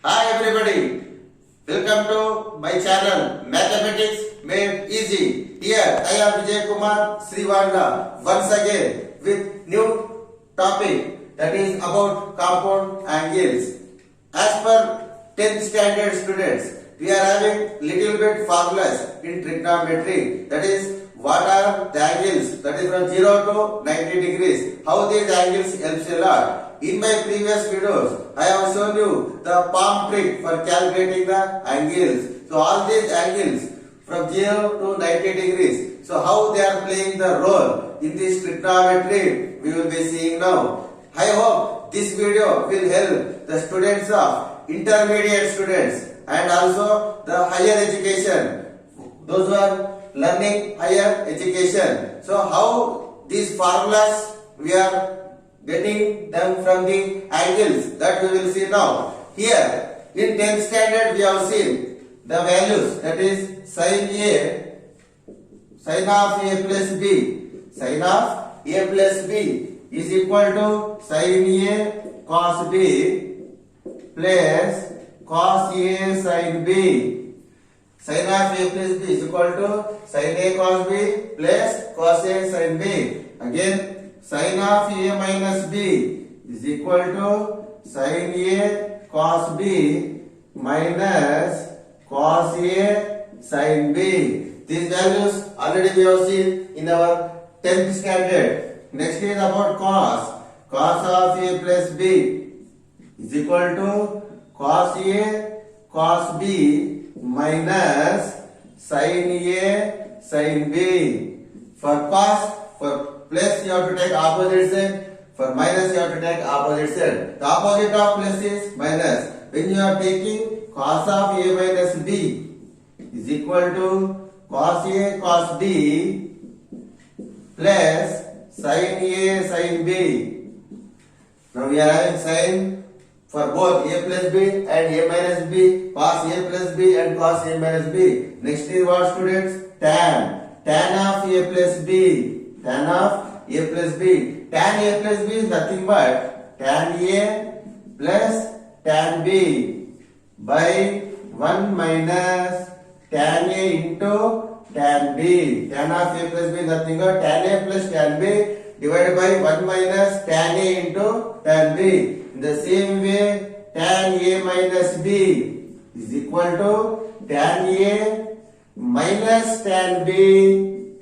Hi everybody, welcome to my channel Mathematics Made Easy. Here I am Vijay Kumar Srivanda once again with new topic that is about compound angles. As per 10th standard students, we are having little bit formulas in trigonometry, that is what are the angles, that is from 0 to 90 degrees, how these angles helps a lot. In my previous videos, I have shown you the palm trick for calculating the angles. So all these angles from 0 to 90 degrees. So how they are playing the role in this trigonometry, we will be seeing now. I hope this video will help the students of intermediate students and also the higher education, those who are learning higher education. So how these formulas we are getting them from the angles, that we will see now. Here in 10th standard we have seen the values, that is sin of a plus b, sin of a plus b is equal to sin a cos b plus cos a sin b. Sin of a plus b is equal to sin a cos b plus cos a sin b. Again sin of a minus b is equal to sin a cos b minus cos a sin b. These values already we have seen in our 10th standard. Next is about cos. Cos of a plus b is equal to cos a cos b minus sin a sin b. For cos, for plus you have to take opposite side, for minus you have to take opposite side. The opposite of plus is minus. When you are taking cos of a minus b is equal to cos a cos b plus sin a sin b. Now we are having sin for both a plus b and a minus b, cos a plus b and cos a minus b. Next is what, students? Tan. Tan of a plus b. Tan of a plus b. Tan a plus b is nothing but tan a plus tan b by 1 minus tan a into tan b. Tan of a plus b is nothing but tan a plus tan b divided by 1 minus tan a into tan b. In the same way, tan a minus b is equal to tan a minus tan b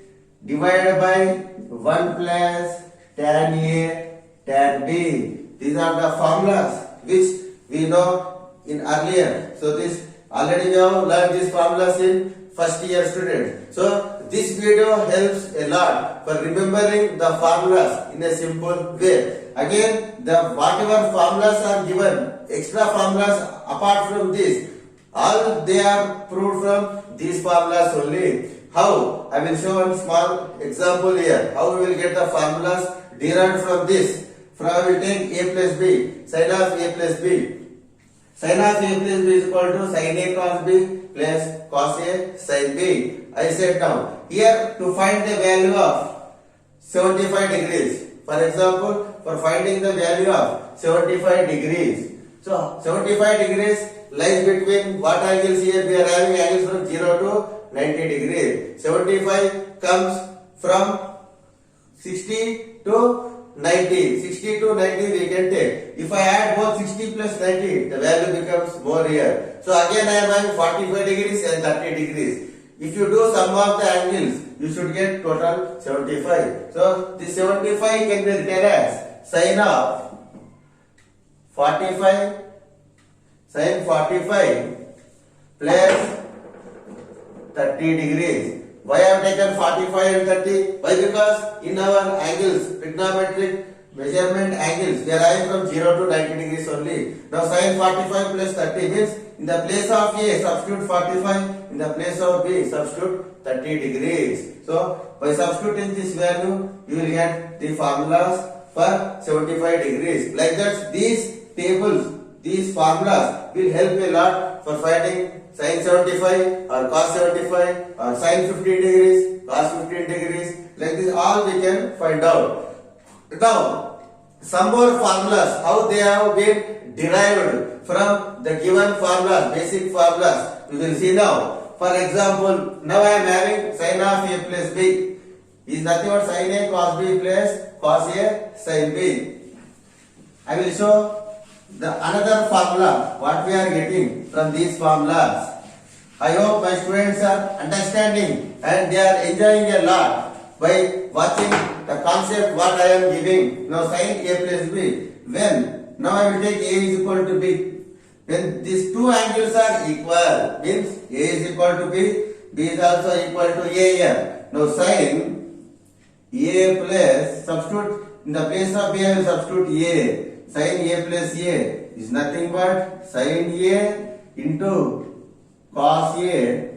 divided by 1 plus tan a tan b. These are the formulas which we know in earlier. So this already we have learned these formulas in first year students. So this video helps a lot for remembering the formulas in a simple way. Again, the whatever formulas are given, extra formulas apart from this, all they are proved from these formulas only. How? I will show one small example here. How we will get the formulas derived from this. From I will take a plus b, sin of a plus b. Sin of a plus b is equal to sin a cos b plus cos a sin b. I said now, here to find the value of 75 degrees. For example, for finding the value of 75 degrees. So 75 degrees lies between what angles here? We are having angles from 0 to 90 degrees. 75 comes from 60 to 90. 60 to 90 we can take. If I add both 60 plus 90, the value becomes more here. So again I am having 45 degrees and 30 degrees. If you do sum of the angles, you should get total 75. So this 75 can be written as sin of 45 sin 45 plus 30 degrees. Why I have taken 45 and 30? Why? Because in our angles, trigonometric measurement angles, we are having from 0 to 90 degrees only. Now sin 45 plus 30 means in the place of A substitute 45, in the place of B substitute 30 degrees. So by substituting this value, you will get the formulas for 75 degrees. Like that, these tables, these formulas will help a lot for finding sin 75 or cos 75 or sin 15 degrees, cos 15 degrees. Like this all we can find out. Now some more formulas, how they have been derived from the given formulas, basic formulas. We will see now. For example, now I am having sin of a plus b is nothing but sin a cos b plus cos a sin b. I will show the another formula what we are getting from these formulas. I hope my students are understanding and they are enjoying a lot by watching the concept what I am giving. Now sin a plus b. When now I will take a is equal to b. When these two angles are equal, means a is equal to b, b is also equal to a here. Now sin a plus, substitute in the place of b I will substitute a. Sin a plus a is nothing but sin a into cos a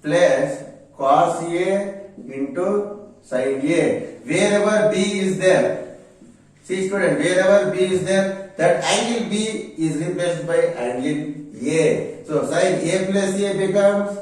plus cos a into sin a. Wherever b is there, see student, wherever b is there, that angle b is replaced by angle a. So sin a plus a becomes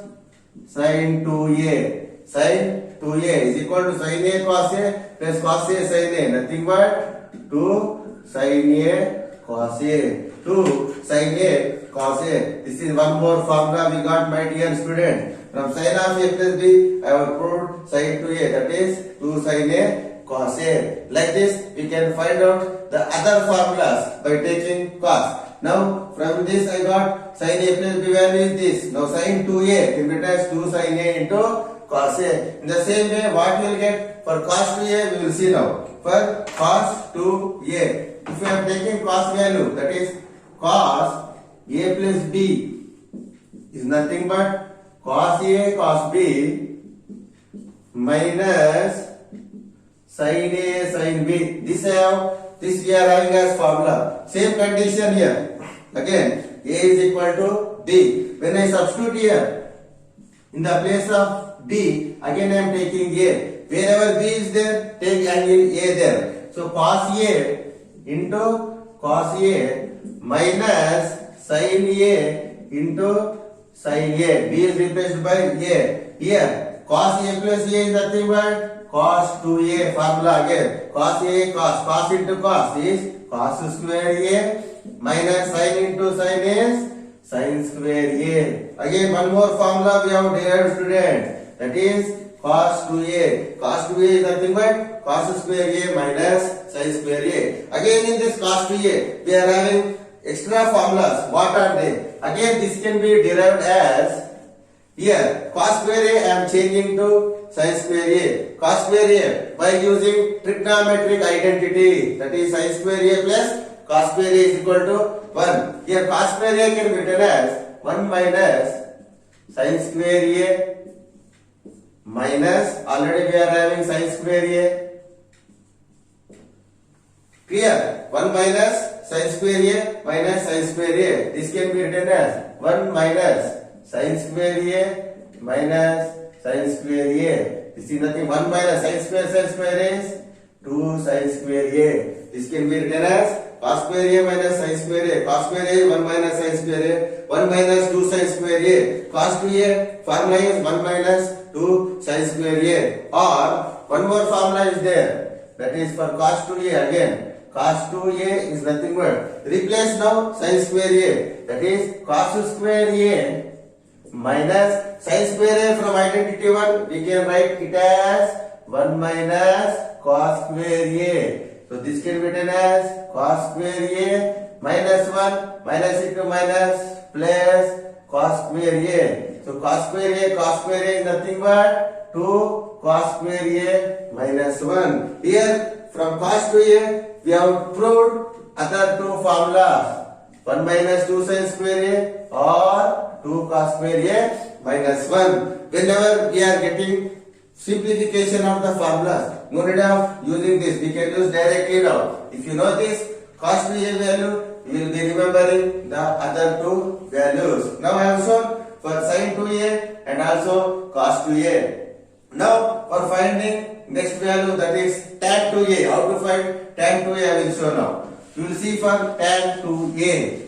sin 2a. Sin 2a is equal to sin a cos a plus cos a sin a. Nothing but 2 sin a cos a. 2 sin a cos a. This is one more formula we got, my dear student. From sin of a plus b, I have proved sin 2a, that is 2 sin a cos a. Like this, we can find out the other formulas by taking cos. Now, from this I got sin a plus b value is this. Now, sin 2a can be written as 2 sin a into cos a. In the same way, what we will get for cos 2a, we will see now. For cos 2a, if we are taking cos value, that is cos a plus b is nothing but cos a cos b minus sin a sin b. This we are having as formula. Same condition here. Again, a is equal to b. When I substitute here in the place of b, again I am taking a. Wherever b is there, take angle a there. So cos a into cos a minus sin a into sin a. B is replaced by a. Here cos a plus a is nothing but cos 2a formula again. Cos a cos into cos is cos square a minus sin into sin is sin square a. Again one more formula we have derived, students. That is cos 2a. Cos 2a is nothing but cos square a minus sin square a. Again in this cos 2a we are having extra formulas. What are they? Again this can be derived as, here cos square a I am changing to sin square a. Cos square a by using trigonometric identity, that is sin square a plus cos square a is equal to 1. Here cos square a can be written as 1 minus sin square a minus, already we are having sin square a. Clear? 1 minus sin square a minus sin square a. This can be written as 1 minus sin square a minus sin square a. This is nothing. 1 minus sin square is 2 sin square a. This can be written as cos square a minus sin square a. Cos square a is 1 minus sin square a. 1 minus 2 sin square a. Cos 2a formula is 1 minus 2 sin square a. Or one more formula is there. That is for cos 2a again. Cos 2a is nothing but, replace now sin square a. That is cos square a minus sin square a. From identity 1 we can write it as 1 minus cos square a. So this can be written as cos square a minus 1 minus into minus plus cos square a. So cos square a is nothing but 2 cos square a minus 1. Here from cos 2a we have proved other two formulas. 1 minus 2 sin square a or 2 cos square a minus 1. Whenever we are getting simplification of the formulas, no need of using this. We can use directly now. If you know this cos 2a value, you will be remembering the other two values. Now I have shown for sin 2a and also cos 2a. Now for finding next value, that is tan 2a. How to find tan 2a I will show now. You will see for tan 2a.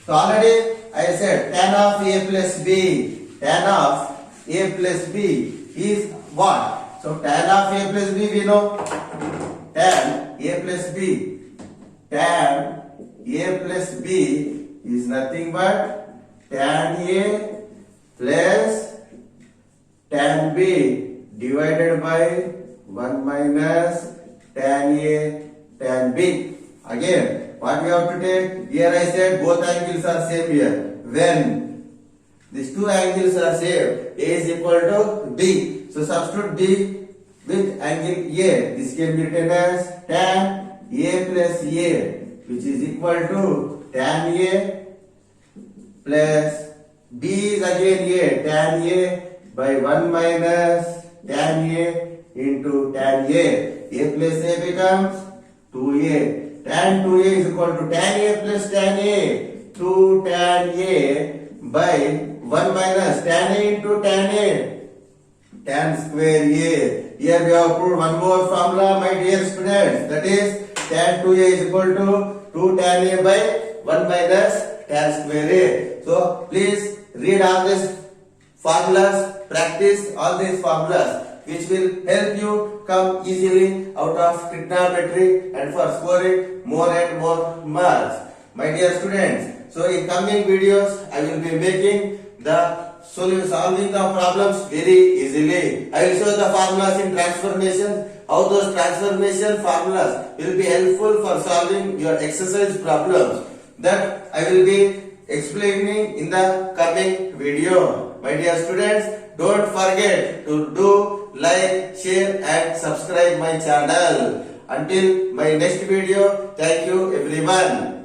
So already I said tan of a plus b. Tan of a plus b is what? So tan of a plus b we know. Tan a plus b. Tan A plus B is nothing but tan A plus tan B divided by 1 minus tan A tan B. Again, what we have to take? Here I said both angles are same here. When these two angles are same, A is equal to B. So substitute B with angle A. This can be written as tan A plus A, which is equal to tan A plus B is again A, tan A by 1 minus tan A into tan A. A plus A becomes 2A. Tan 2A is equal to tan A plus tan A. 2 tan A by 1 minus tan A into tan A. Tan square A. Here we have put one more formula, my dear students. That is tan 2A is equal to 2 tan A by 1 minus tan square A. So please read all these formulas, practice all these formulas, which will help you come easily out of trigonometry and for scoring more and more marks. My dear students, so in coming videos I will be making the solving the problems very easily. I will show the formulas in transformation, how those transformation formulas will be helpful for solving your exercise problems. That I will be explaining in the coming video. My dear students, don't forget to do like, share and subscribe my channel. Until my next video, thank you everyone.